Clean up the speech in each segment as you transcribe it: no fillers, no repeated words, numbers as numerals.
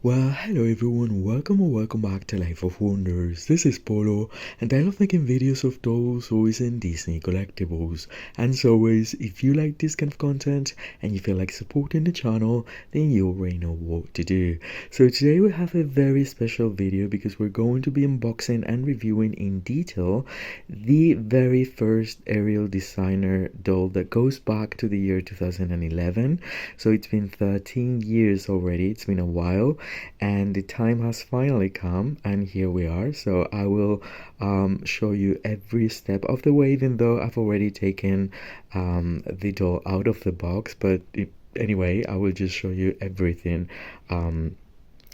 Well, hello everyone, welcome or welcome back to Life of Wonders. This is Polo, and I love making videos of dolls, toys, and Disney collectibles. And as always, if you like this kind of content and you feel like supporting the channel, then you already know what to do. So today we have a very special video because we're going to be unboxing and reviewing in detail the very first Ariel designer doll that goes back to the year 2011. So it's been 13 years already, it's been a while, and the time has finally come, and here we are. So I will show you every step of the way, even though I've already taken the doll out of the box, but anyway, I will just show you everything,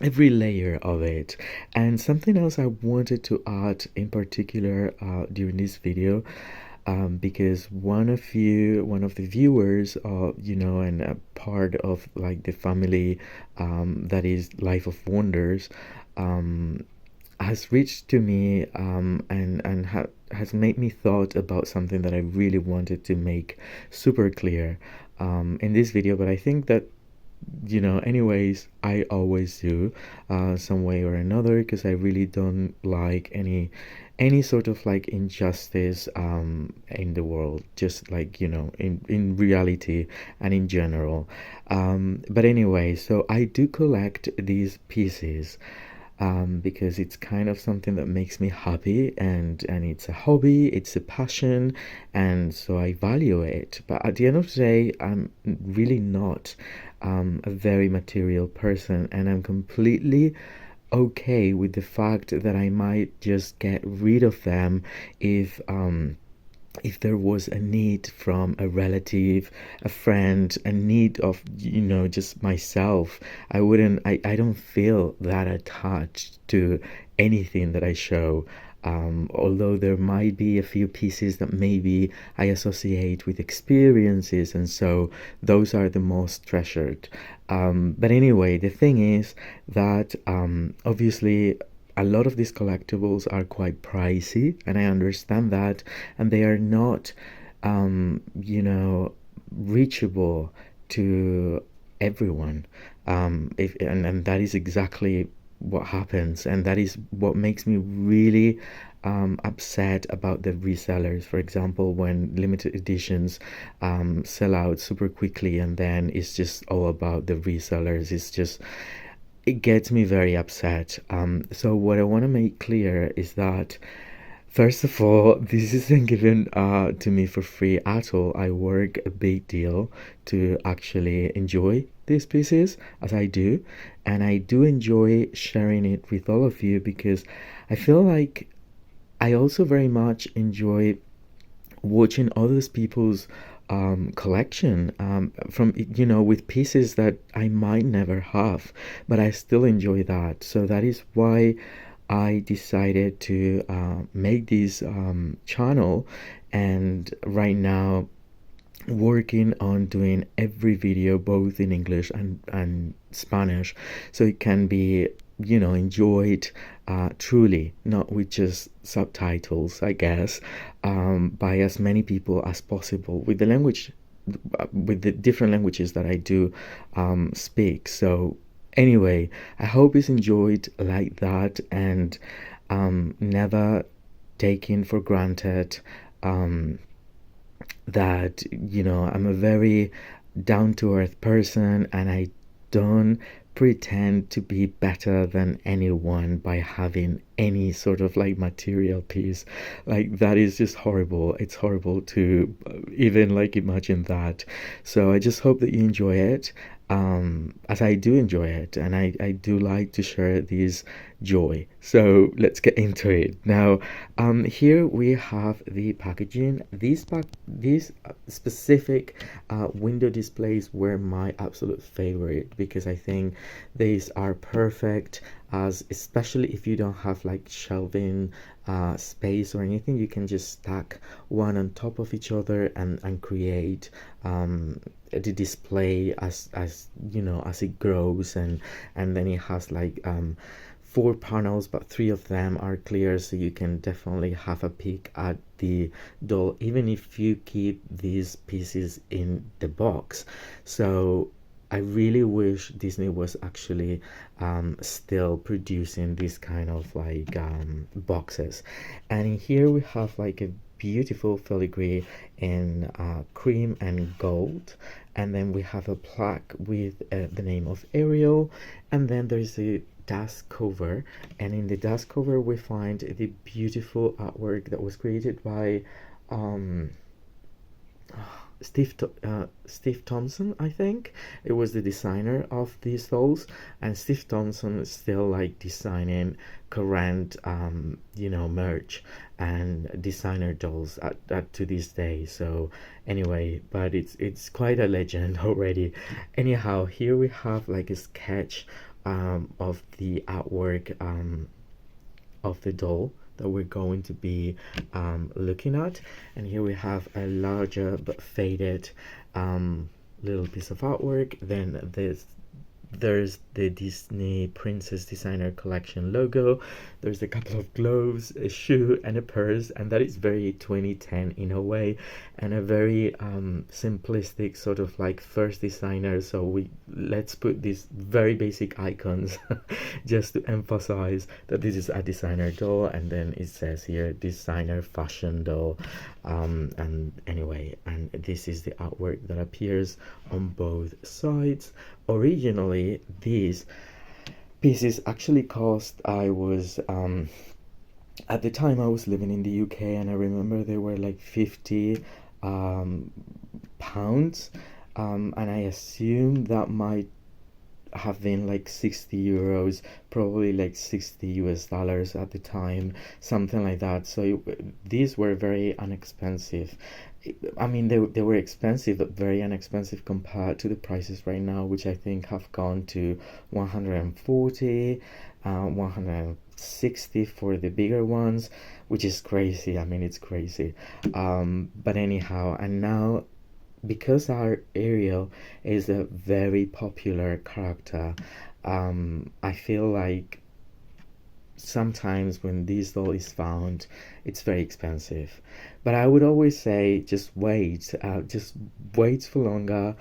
every layer of it. And something else I wanted to add in particular during this video, because one of the viewers, and a part of like the family that is Life of Wonders, has reached to me, and has made me thought about something that I really wanted to make super clear in this video. But I think that, anyways, I always do some way or another, because I really don't like any sort of like injustice in the world, just like, in reality and in general. But anyway, so I do collect these pieces because it's kind of something that makes me happy, and it's a hobby, it's a passion, and so I value it. But at the end of the day, I'm really not a very material person, and I'm completely okay with the fact that I might just get rid of them if there was a need from a relative, a friend, a need of, just myself. I don't feel that attached to anything that I show. Although there might be a few pieces that maybe I associate with experiences, and so those are the most treasured. But anyway, the thing is that obviously a lot of these collectibles are quite pricey, and I understand that, and they are not, reachable to everyone. If and that is exactly what happens, and that is what makes me really upset about the resellers. For example, when limited editions sell out super quickly, and then it's just all about the resellers. It gets me very upset. So what I want to make clear is that, first of all, this isn't given to me for free at all. I work a big deal to actually enjoy these pieces, as I do, and I do enjoy sharing it with all of you, because I feel like I also very much enjoy watching others people's collection, from, with pieces that I might never have, but I still enjoy that. So that is why I decided to make this channel, and right now working on doing every video both in English and Spanish, so it can be, enjoyed truly, not with just subtitles, I guess, by as many people as possible, with the different languages that I do speak. So anyway, I hope it's enjoyed like that, and never taking for granted that, I'm a very down-to-earth person, and I don't pretend to be better than anyone by having any sort of like material piece. Like, that is just horrible. It's horrible to even like imagine that. So I just hope that you enjoy it, as I do enjoy it, and I do like to share this joy. So let's get into it now. Here we have the packaging. These specific window displays were my absolute favorite, because I think these are perfect, as especially if you don't have like shelving space or anything, you can just stack one on top of each other and create the display as as it grows, and then it has like 4 panels, but 3 of them are clear, so you can definitely have a peek at the doll even if you keep these pieces in the box. So I really wish Disney was actually still producing this kind of like boxes. And in here we have like a beautiful filigree in cream and gold, and then we have a plaque with the name of Ariel, and then there's a dust cover, and in the dust cover we find the beautiful artwork that was created by um, Steve Thompson, I think. It was the designer of these dolls, and Steve Thompson is still like designing current, merch and designer dolls at to this day. So anyway, but it's quite a legend already. Anyhow, here we have like a sketch of the artwork of the doll that we're going to be looking at. And here we have a larger but faded little piece of artwork. Then there's the Disney Princess Designer Collection logo. There's a couple of gloves, a shoe, and a purse, and that is very 2010 in a way, and a very simplistic sort of like first designer. So let's put these very basic icons just to emphasize that this is a designer doll, and then it says here designer fashion doll. And anyway, and this is the artwork that appears on both sides. Originally, these pieces actually cost, I was at the time I was living in the UK, and I remember they were like 50 pounds, and I assume that might have been like 60 euros, probably like 60 US dollars at the time, something like that. So these were very inexpensive. I mean, they were expensive, but very inexpensive compared to the prices right now, which I think have gone to 140, 160 for the bigger ones, which is crazy. I mean, it's crazy. But anyhow, and now because our Ariel is a very popular character, I feel like sometimes when this doll is found, it's very expensive. But I would always say just wait for longer.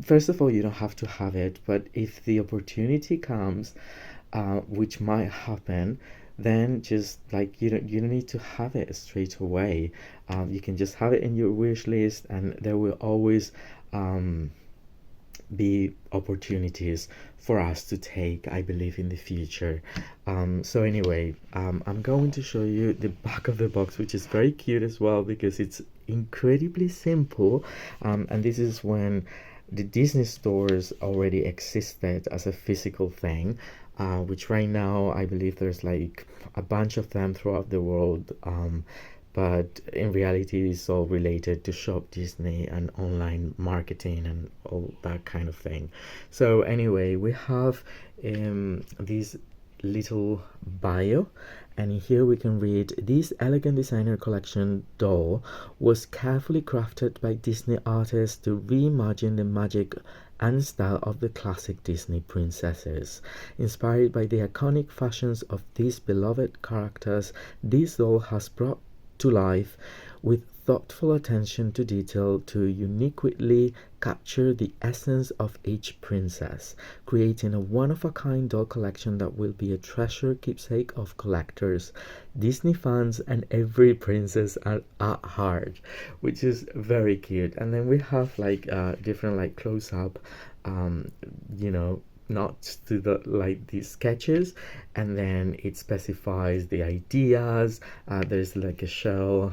First of all, you don't have to have it, but if the opportunity comes, which might happen, then just like you don't need to have it straight away. You can just have it in your wish list, and there will always be opportunities for us to take, I believe, in the future. So anyway, I'm going to show you the back of the box, which is very cute as well because it's incredibly simple. And this is when the Disney stores already existed as a physical thing, which right now I believe there's like a bunch of them throughout the world. But in reality, it's all related to Shop Disney and online marketing and all that kind of thing. So anyway, we have this little bio, and here we can read: this elegant designer collection doll was carefully crafted by Disney artists to reimagine the magic and style of the classic Disney princesses. Inspired by the iconic fashions of these beloved characters, this doll has brought to life with thoughtful attention to detail to uniquely capture the essence of each princess, creating a one-of-a-kind doll collection that will be a treasure keepsake of collectors, Disney fans, and every princess at heart, which is very cute. And then we have like different like close-up notes to the sketches, and then it specifies the ideas. There's like a shell,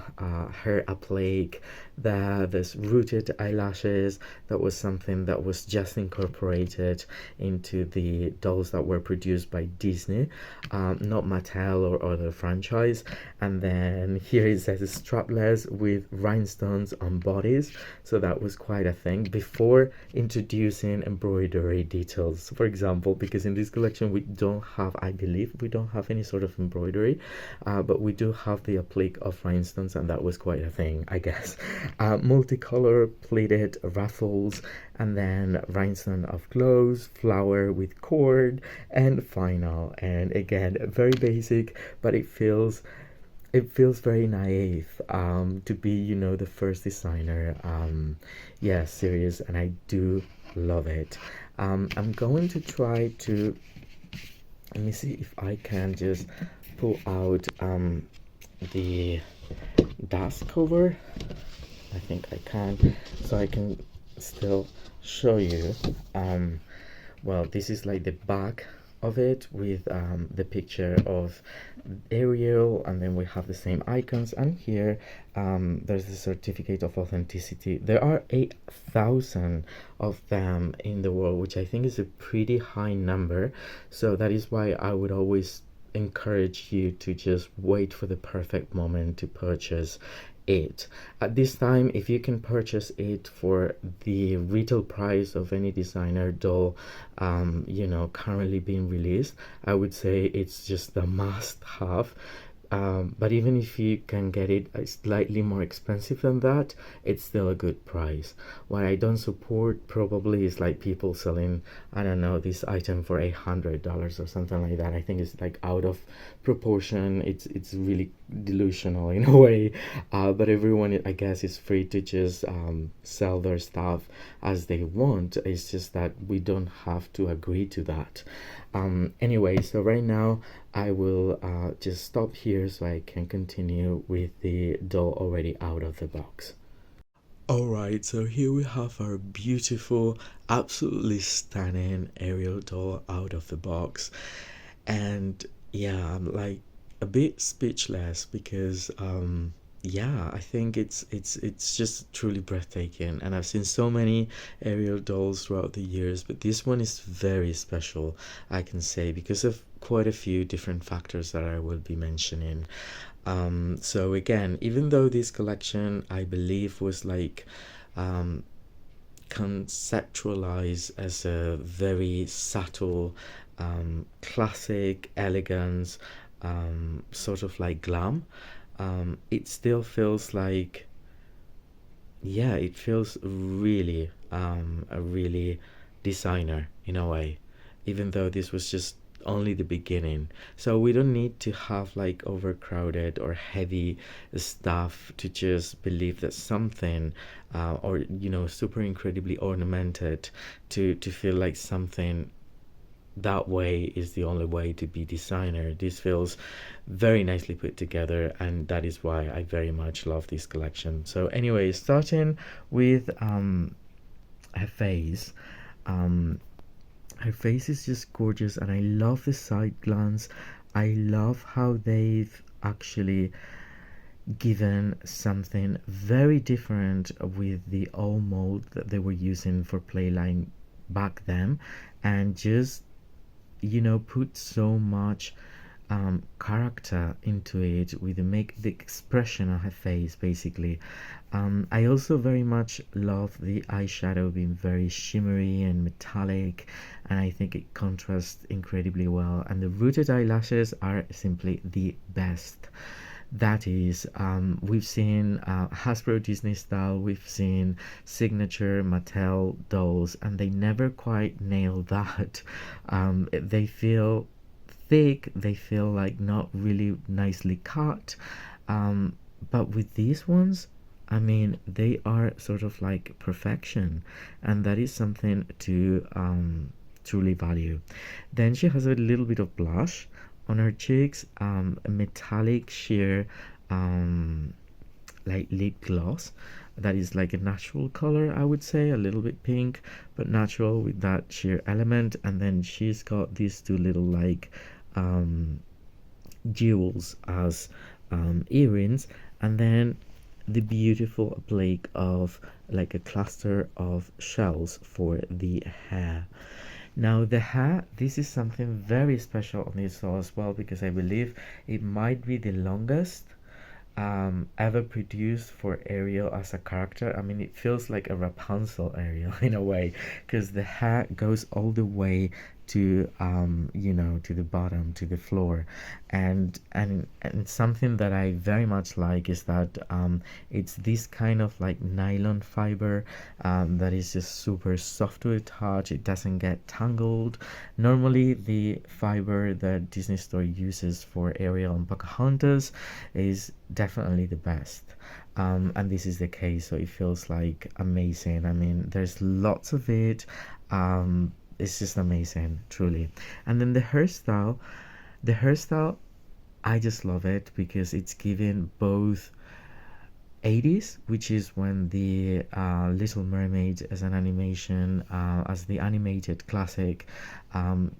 hair applique, there's rooted eyelashes. That was something that was just incorporated into the dolls that were produced by Disney, not Mattel or other franchise. And then here it says strapless with rhinestones on bodies, so that was quite a thing before introducing embroidery details, for example, because in this collection we don't have, I believe we don't have any sort of embroidery, but we do have the applique of rhinestones, and that was quite a thing, I guess. Multicolor pleated ruffles, and then rhinestone of gloves, flower with cord, and final. And again, very basic, but it feels very naive to be the first designer. Yeah, serious. And I do love it. I'm going to try to, let me see if I can just pull out the dust cover. I think I can, so I can still show you. Well, this is like the back of it with the picture of Ariel, and then we have the same icons, and here there's the certificate of authenticity. There are 8,000 of them in the world, which I think is a pretty high number, so that is why I would always encourage you to just wait for the perfect moment to purchase it. At this time, if you can purchase it for the retail price of any designer doll, currently being released, I would say it's just a must have. But even if you can get it slightly more expensive than that, it's still a good price. What I don't support probably is like people selling, I don't know, this item for $800 or something like that. I think it's like out of proportion. It's really delusional in a way. But everyone, I guess, is free to just sell their stuff as they want. It's just that we don't have to agree to that. Anyway, so right now I will just stop here so I can continue with the doll already out of the box. Alright, so here we have our beautiful, absolutely stunning Ariel doll out of the box. And yeah, I'm like a bit speechless because yeah, I think it's just truly breathtaking, and I've seen so many Ariel dolls throughout the years, but this one is very special, I can say, because of quite a few different factors that I will be mentioning. So again, even though this collection I believe was like conceptualized as a very subtle, classic elegance, sort of like glam, it still feels like, yeah, it feels really a really designer in a way, even though this was just only the beginning. So we don't need to have like overcrowded or heavy stuff to just believe that something or super incredibly ornamented to feel like something that way is the only way to be designer. This feels very nicely put together, and that is why I very much love this collection. So anyway, starting with her face. Her face is just gorgeous, and I love the side glance. I love how they've actually given something very different with the old mold that they were using for playline back then, and just put so much character into it with the expression on her face basically. I also very much love the eyeshadow being very shimmery and metallic, and I think it contrasts incredibly well, and the rooted eyelashes are simply the best. That is, we've seen Hasbro Disney style, we've seen signature Mattel dolls, and they never quite nail that. They feel thick, they feel like not really nicely cut, but with these ones, I mean, they are sort of like perfection, and that is something to truly value. Then she has a little bit of blush on her cheeks, a metallic sheer like lip gloss that is like a natural color, I would say, a little bit pink but natural with that sheer element. And then she's got these two little like jewels as earrings, and then the beautiful applique of like a cluster of shells for the hair. Now the hair, this is something very special on this doll as well, because I believe it might be the longest ever produced for Ariel as a character. I mean, it feels like a Rapunzel Ariel in a way, because the hair goes all the way to to the bottom, to the floor. And something that I very much like is that it's this kind of like nylon fiber that is just super soft to the touch. It doesn't get tangled. Normally the fiber that Disney Store uses for Ariel and Pocahontas is definitely the best. and this is the case, so it feels like amazing. I mean, there's lots of it. It's just amazing, truly. And then the hairstyle, I just love it because it's giving both 80s, which is when the Little Mermaid as an animation, as the animated classic,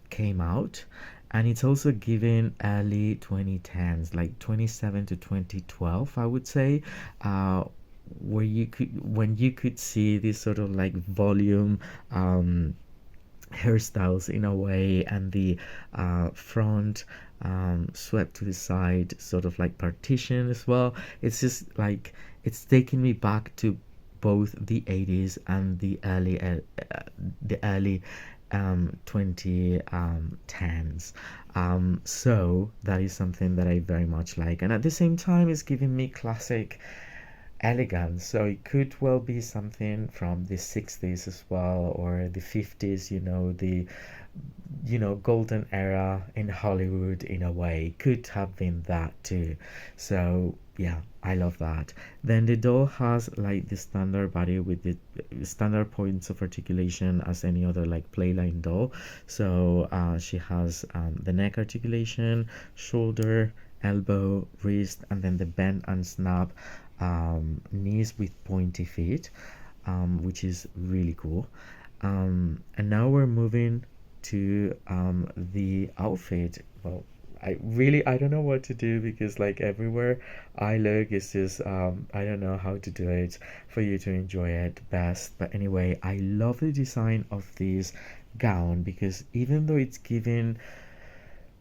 came out. And it's also given early 2010s, like 27 to 2012, I would say, uh, where when you could see this sort of like volume, hairstyles in a way, and the front swept to the side, sort of like partition as well. It's just like it's taking me back to both the 80s and the early 2010s. So that is something that I very much like, and at the same time, it's giving me classic elegance. So it could well be something from the 60s as well, or the 50s, the golden era in Hollywood. In a way, could have been that too. So yeah, I love that. Then the doll has like the standard body with the standard points of articulation as any other like playline doll. So she has the neck articulation, shoulder, elbow, wrist, and then the bend and snap knees with pointy feet, which is really cool. And now we're moving to the outfit. Well, I don't know what to do, because like everywhere I look, it's just I don't know how to do it for you to enjoy it best. But anyway, I love the design of this gown, because even though it's given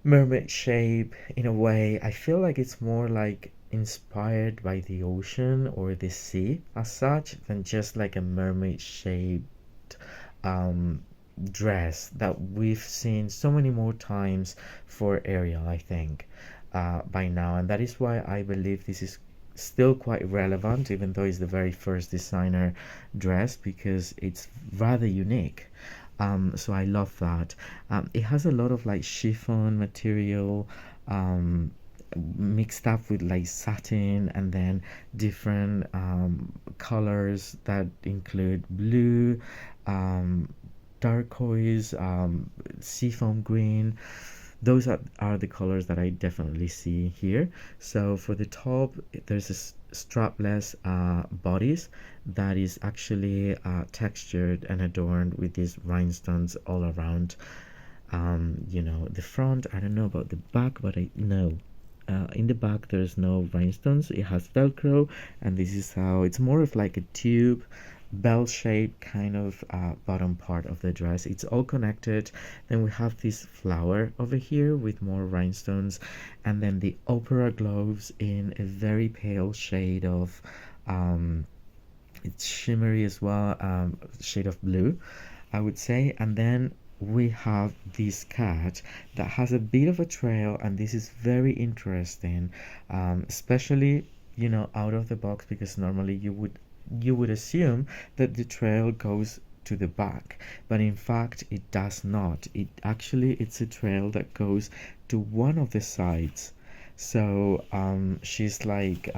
mermaid shape in a way, I feel like it's more like inspired by the ocean or the sea as such, than just like a mermaid shaped um, dress that we've seen so many more times for Ariel, I think, by now. And that is why I believe this is still quite relevant, even though it's the very first designer dress, because it's rather unique. So I love that. It has a lot of like chiffon material, um, mixed up with like satin, and then different colors that include blue, um, turquoise, seafoam green. Those are the colors that I definitely see here. So for the top, there's a strapless bodice that is actually textured and adorned with these rhinestones all around. The front, I don't know about the back, but I know in the back there's no rhinestones. It has velcro, and this is how it's more of like a tube bell shaped kind of bottom part of the dress. It's all connected. Then we have this flower over here with more rhinestones, and then the opera gloves in a very pale shade of it's shimmery as well, shade of blue, I would say. And then we have this cat that has a bit of a trail, and this is very interesting, especially out of the box, because normally you would assume that the trail goes to the back, but in fact it does not. It's a trail that goes to one of the sides. So she's like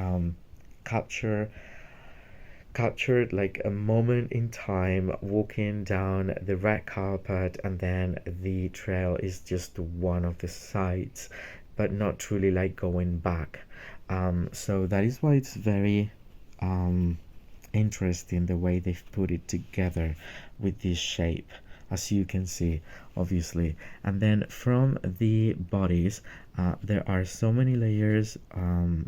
capture captured like a moment in time walking down the red carpet, and then the trail is just one of the sides, but not truly like going back. So that is why it's very um, interesting the way they've put it together with this shape, as you can see, obviously. And then from the bodies, there are so many layers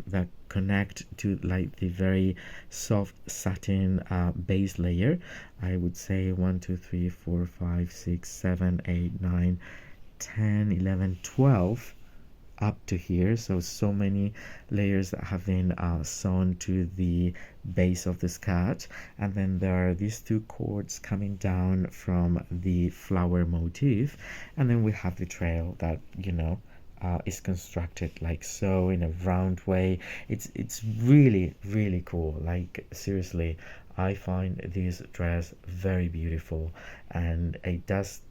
that connect to like the very soft satin base layer. I would say 1 2 3 4 5 6 7 8 9 10 11 12 up to here. So many layers that have been sewn to the base of the skirt. And then there are these two cords coming down from the flower motif, and then we have the trail that is constructed like so in a round way. It's really really cool. Like seriously, I find this dress very beautiful, and it does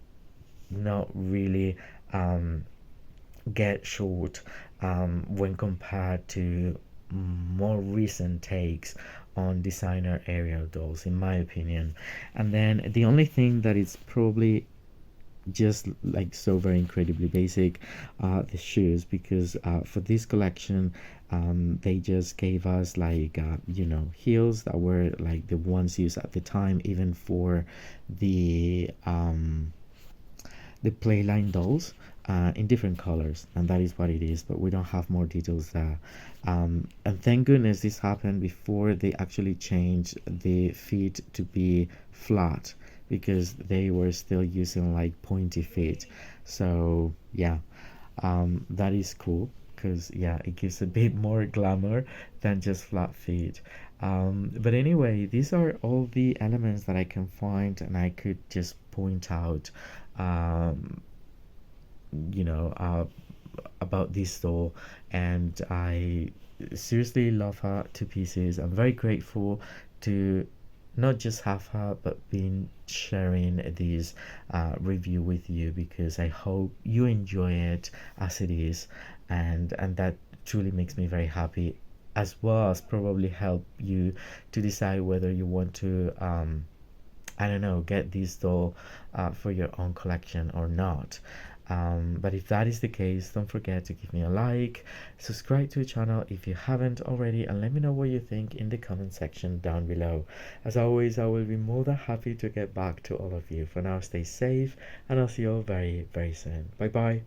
not really get short when compared to more recent takes on designer Ariel dolls, in my opinion. And then the only thing that is probably just like so very incredibly basic, the shoes, because for this collection they just gave us like heels that were like the ones used at the time, even for the playline dolls, in different colors, and that is what it is, but we don't have more details there. And thank goodness this happened before they actually changed the feet to be flat, because they were still using like pointy feet. So yeah, that is cool, because yeah, it gives a bit more glamour than just flat feet. But anyway, these are all the elements that I can find and I could just point out, um, you know, about this store. And I seriously love her to pieces. I'm very grateful to not just have her, but been sharing this review with you, because I hope you enjoy it as it is, and that truly makes me very happy, as well as probably help you to decide whether you want to I don't know, get this doll for your own collection or not. But if that is the case, don't forget to give me a like, subscribe to the channel if you haven't already, and let me know what you think in the comment section down below. As always, I will be more than happy to get back to all of you. For now, stay safe, and I'll see you all very, very soon. Bye bye.